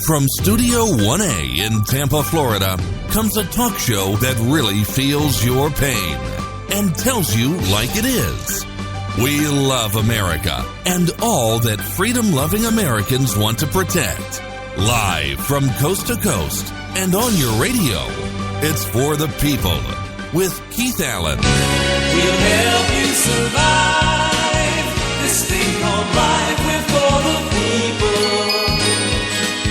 From Studio 1A in Tampa, Florida, comes a talk show that really feels your pain and tells you like it is. We love America and all that freedom-loving Americans want to protect. Live from coast to coast and on your radio, it's For the People with Keith Allen. We'll help you survive this thing called life. We're for the people.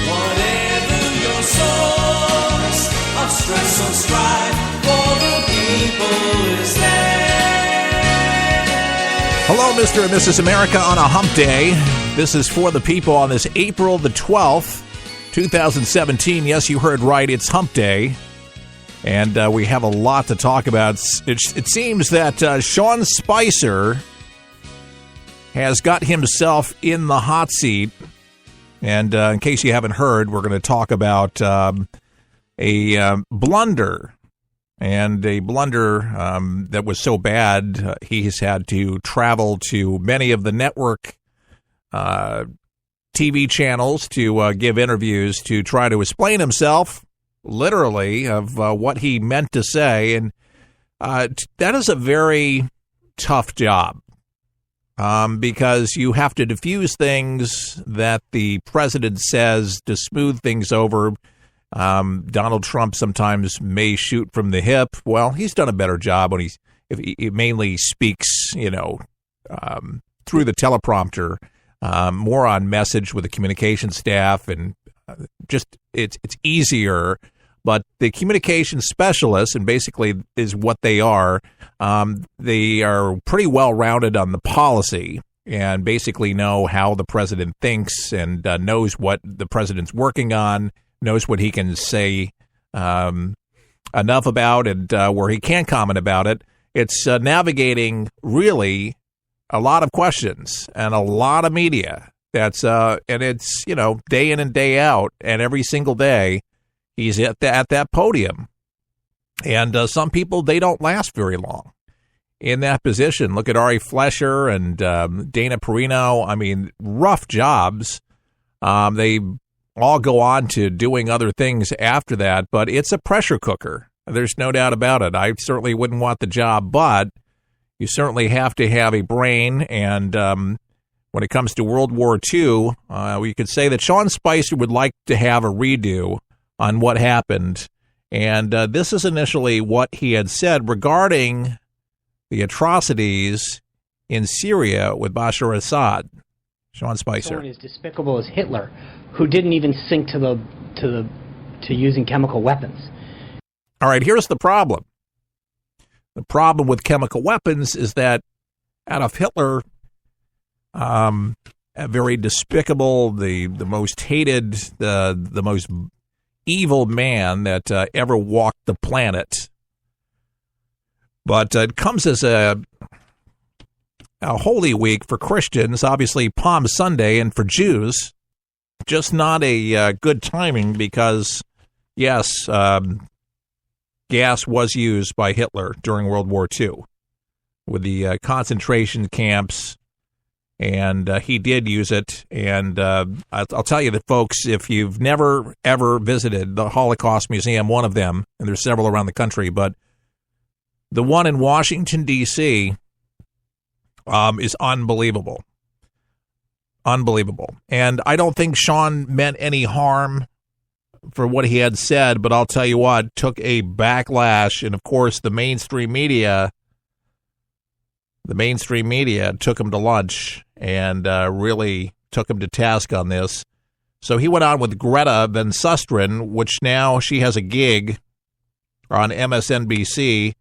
Whatever your source of stress or strife, for the people is there. Hello, Mr. and Mrs. America on a hump day. This is For the People on this April the 12th, 2017. Yes, you heard right. It's hump day. And we have a lot to talk about. It seems that Sean Spicer has got himself in the hot seat. And in case you haven't heard, we're going to talk about a blunder. And a blunder that was so bad, he has had to travel to many of the network TV channels to give interviews to try to explain himself, literally, of what he meant to say. And that is a very tough job because you have to diffuse things that the president says to smooth things over. Donald Trump sometimes may shoot from the hip. Well, he's done a better job when if he mainly speaks, through the teleprompter, more on message with the communication staff, and just it's easier. But the communication specialists, and basically is what they are pretty well rounded on the policy and basically know how the president thinks and knows what the president's working on, knows what he can say enough about, and where he can't comment about it. It's navigating really a lot of questions and a lot of media. And it's day in and day out, and every single day he's at that podium. And some people, they don't last very long in that position. Look at Ari Fleischer and Dana Perino. I mean, rough jobs. They all go on to doing other things after that, but it's a pressure cooker. There's no doubt about it. I certainly wouldn't want the job, but you certainly have to have a brain. And when it comes to World War II, we could say that Sean Spicer would like to have a redo on what happened. And this is initially what he had said regarding the atrocities in Syria with Bashar al-Assad. Sean Spicer. Someone as despicable as Hitler, who didn't even sink to using chemical weapons. All right, here's the problem. The problem with chemical weapons is that Adolf Hitler, a very despicable, the most hated, the most evil man that ever walked the planet. But it comes as a Holy Week for Christians, obviously Palm Sunday, and for Jews, just not a good timing because, yes, gas was used by Hitler during World War II with the concentration camps, and he did use it. And I'll tell you that, folks, if you've never, ever visited the Holocaust Museum, one of them, and there's several around the country, but the one in Washington, D.C., is unbelievable. Unbelievable. And I don't think Sean meant any harm for what he had said, but I'll tell you what, took a backlash. And, of course, the mainstream media took him to lunch and really took him to task on this. So he went on with Greta Van Susteren, which now she has a gig on MSNBC,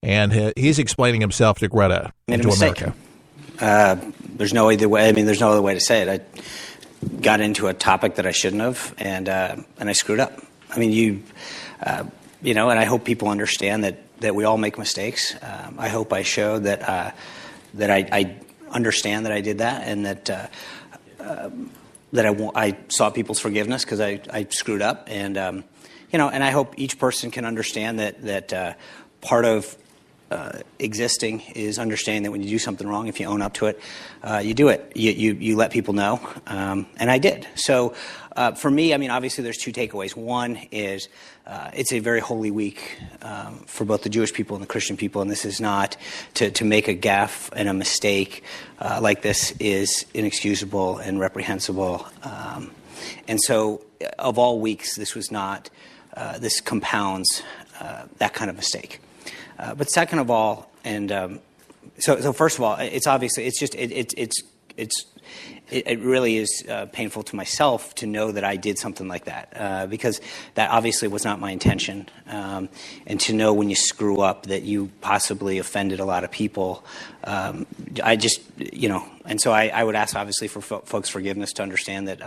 and he's explaining himself to Greta and to America. There's no other way. I mean, there's no other way to say it. I got into a topic that I shouldn't have, and I screwed up. I mean, and I hope people understand that we all make mistakes. I hope I show that I understand that I did that, and that I sought people's forgiveness because I screwed up, and and I hope each person can understand that part of existing is understanding that when you do something wrong, if you own up to it, you do it. You let people know, and I did. So for me, I mean, obviously there's two takeaways. One is it's a very holy week for both the Jewish people and the Christian people, and this is not to make a gaffe and a mistake like this is inexcusable and reprehensible. And so of all weeks, this was not, this compounds that kind of mistake. But second of all, and so first of all, it's obviously it really is painful to myself to know that I did something like that because that obviously was not my intention, and to know when you screw up that you possibly offended a lot of people. I just and so I would ask obviously for folks' forgiveness to understand that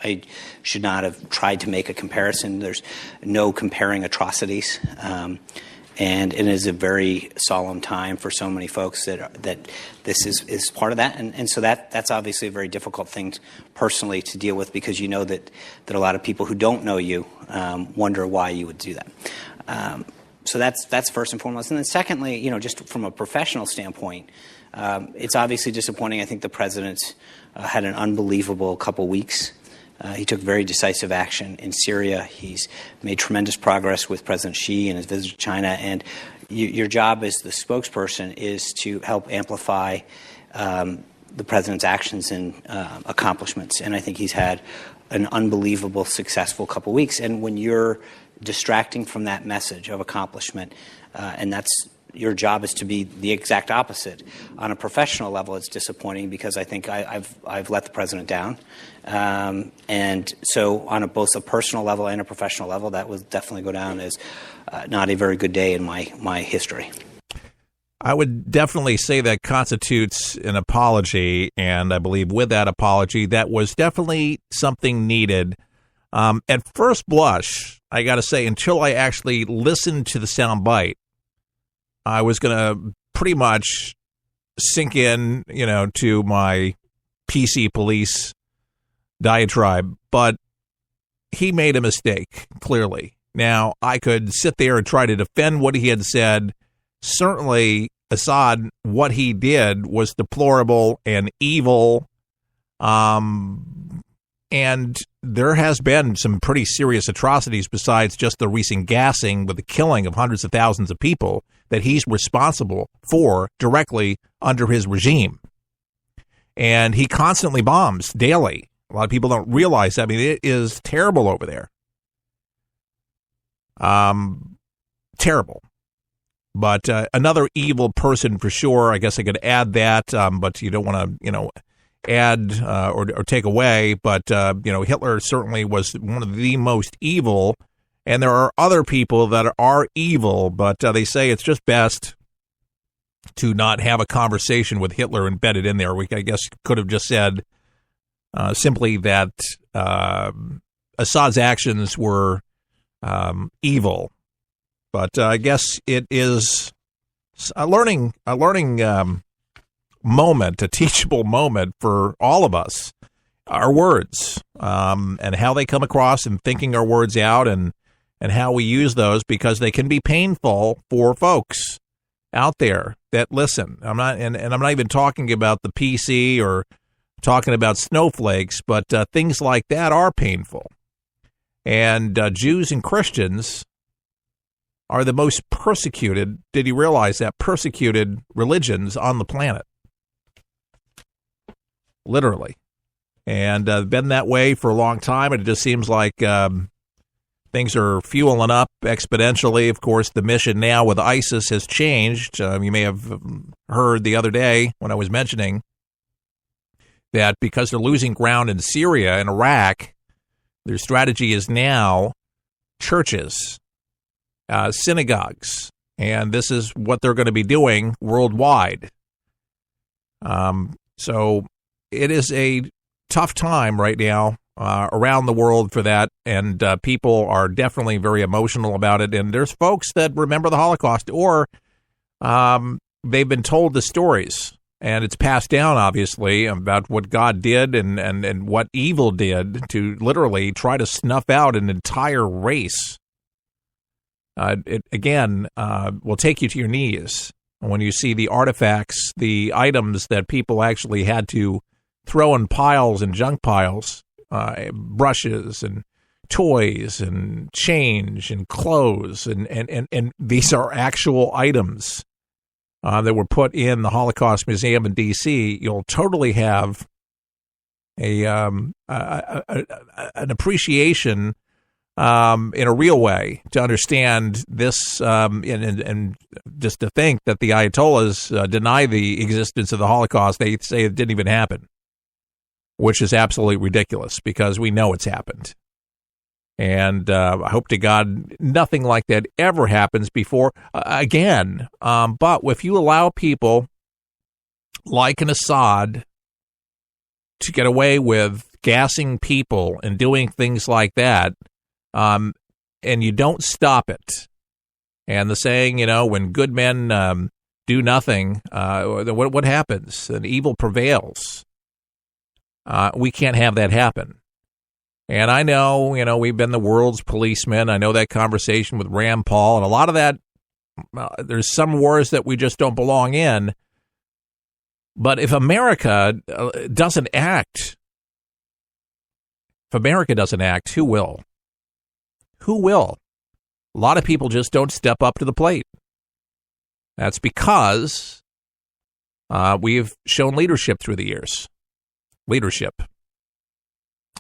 I should not have tried to make a comparison. There's no comparing atrocities. And it is a very solemn time for so many folks that this is part of that. And so that's obviously a very difficult thing personally to deal with because you know that a lot of people who don't know you wonder why you would do that. So that's first and foremost. And then secondly, just from a professional standpoint, it's obviously disappointing. I think the president had an unbelievable couple weeks. He took very decisive action in Syria. He's made tremendous progress with President Xi and his visit to China. And your job as the spokesperson is to help amplify the president's actions and accomplishments. And I think he's had an unbelievable, successful couple weeks. And when you're distracting from that message of accomplishment, and that's your job is to be the exact opposite. On a professional level, it's disappointing because I think I've let the president down. And so on both a personal level and a professional level, that would definitely go down as not a very good day in my history. I would definitely say that constitutes an apology, and I believe with that apology, that was definitely something needed. At first blush, I got to say, until I actually listened to the soundbite, I was going to pretty much sink in, to my PC police diatribe, but he made a mistake, clearly. Now, I could sit there and try to defend what he had said. Certainly, Assad, what he did was deplorable and evil, and there has been some pretty serious atrocities besides just the recent gassing with the killing of hundreds of thousands of people that he's responsible for directly under his regime. And he constantly bombs daily. A lot of people don't realize that. I mean, it is terrible over there. Terrible. But another evil person for sure. I guess I could add that, but you don't want to, add or take away. But, Hitler certainly was one of the most evil. And there are other people that are evil, but they say it's just best to not have a conversation with Hitler embedded in there. We, I guess, could have just said simply that Assad's actions were evil. But I guess it is a learning moment, a teachable moment for all of us. Our words and how they come across and thinking our words out and how we use those, because they can be painful for folks out there that listen. I'm not even talking about the PC or talking about snowflakes, but things like that are painful. And Jews and Christians are the most persecuted. Did you realize that? Persecuted religions on the planet. Literally. And been that way for a long time, and it just seems like things are fueling up exponentially. Of course, the mission now with ISIS has changed. You may have heard the other day when I was mentioning that because they're losing ground in Syria and Iraq, their strategy is now churches, synagogues, and this is what they're going to be doing worldwide. So it is a tough time right now around the world for that, and people are definitely very emotional about it. And there's folks that remember the Holocaust, or they've been told the stories, and it's passed down, obviously, about what God did and what evil did to literally try to snuff out an entire race. it again will take you to your knees when you see the artifacts, the items that people actually had to throw in piles and junk piles, brushes and toys and change and clothes, and these are actual items that were put in the Holocaust Museum in D.C. You'll totally have an appreciation in a real way to understand this, and just to think that the Ayatollahs deny the existence of the Holocaust. They say it didn't even happen, which is absolutely ridiculous because we know it's happened. And I hope to God nothing like that ever happens before again. But if you allow people like an Assad to get away with gassing people and doing things like that, and you don't stop it, and the saying, when good men do nothing, what happens? And evil prevails. We can't have that happen. And I know, we've been the world's policemen. I know that conversation with Rand Paul, and a lot of that, there's some wars that we just don't belong in. But if America doesn't act, who will? Who will? A lot of people just don't step up to the plate. That's because we've shown leadership through the years. Leadership.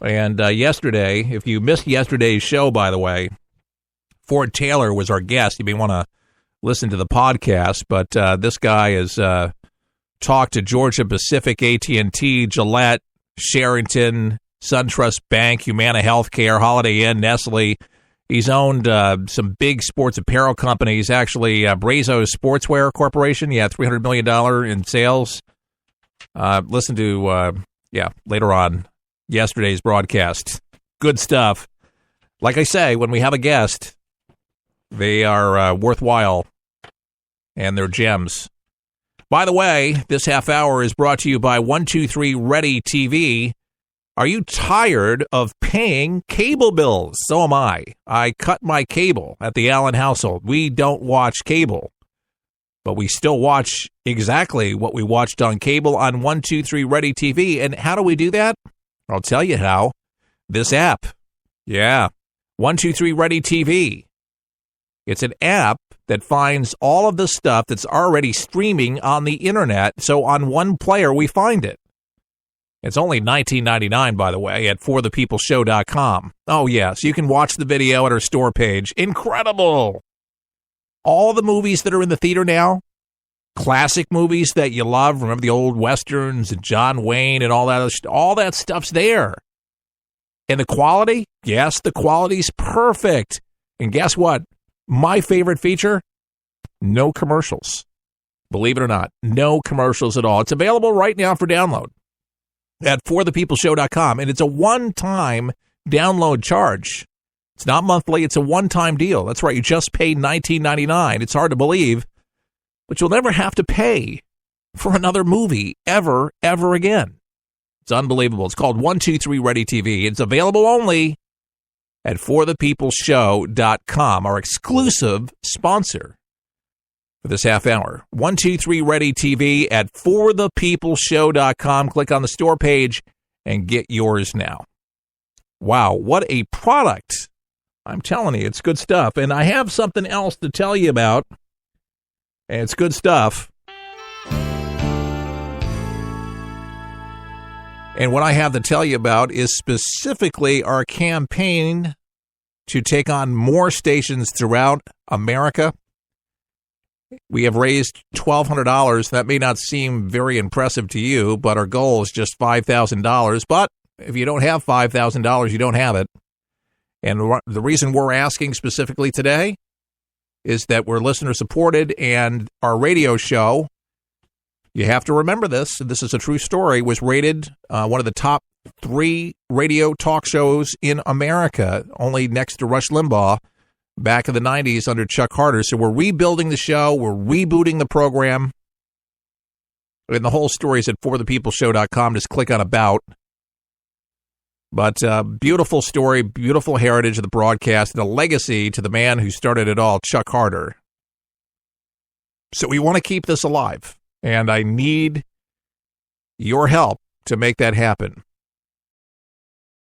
And yesterday, if you missed yesterday's show, by the way, Ford Taylor was our guest. You may want to listen to the podcast, but this guy has talked to Georgia Pacific, AT&T, Gillette, Sherrington, SunTrust Bank, Humana Healthcare, Holiday Inn, Nestle. He's owned some big sports apparel companies, actually Brazos Sportswear Corporation, $300 million in sales. Listen to, later on yesterday's broadcast. Good stuff. Like I say, when we have a guest, they are worthwhile, and they're gems. By the way, this half hour is brought to you by 123 Ready TV. Are you tired of paying cable bills? So am I. I cut my cable at the Allen household. We don't watch cable, but we still watch exactly what we watched on cable on 123 Ready TV. And how do we do that? I'll tell you how. This app. 123 Ready TV. It's an app that finds all of the stuff that's already streaming on the internet. So on one player, we find it. It's only $19.99, by the way, at forthepeopleshow.com. Oh, yes, you can watch the video at our store page. Incredible. All the movies that are in the theater now, classic movies that you love. Remember the old Westerns and John Wayne and all that stuff's there. And the quality? Yes, the quality's perfect. And guess what? My favorite feature? No commercials. Believe it or not, no commercials at all. It's available right now for download at forthepeopleshow.com. And it's a one-time download charge. It's not monthly. It's a one-time deal. That's right. You just paid $19.99. It's hard to believe, but you'll never have to pay for another movie ever again. It's unbelievable. It's called 123 Ready TV. It's available only at forthepeopleshow.com, our exclusive sponsor for this half hour. 123 Ready TV at forthepeopleshow.com. Click on the store page and get yours now. Wow, what a product. I'm telling you, it's good stuff. And I have something else to tell you about. And it's good stuff. And what I have to tell you about is specifically our campaign to take on more stations throughout America. We have raised $1,200. That may not seem very impressive to you, but our goal is just $5,000. But if you don't have $5,000, you don't have it. And the reason we're asking specifically today is that we're listener supported, and our radio show, you have to remember this, this is a true story, was rated one of the top 3 radio talk shows in America, only next to Rush Limbaugh back in the 90s under Chuck Harder. So we're rebuilding the show, we're rebooting the program, and the whole story is at forthepeopleshow.com. Just click on About. But beautiful story, beautiful heritage of the broadcast, and a legacy to the man who started it all, Chuck Harder. So we want to keep this alive, and I need your help to make that happen.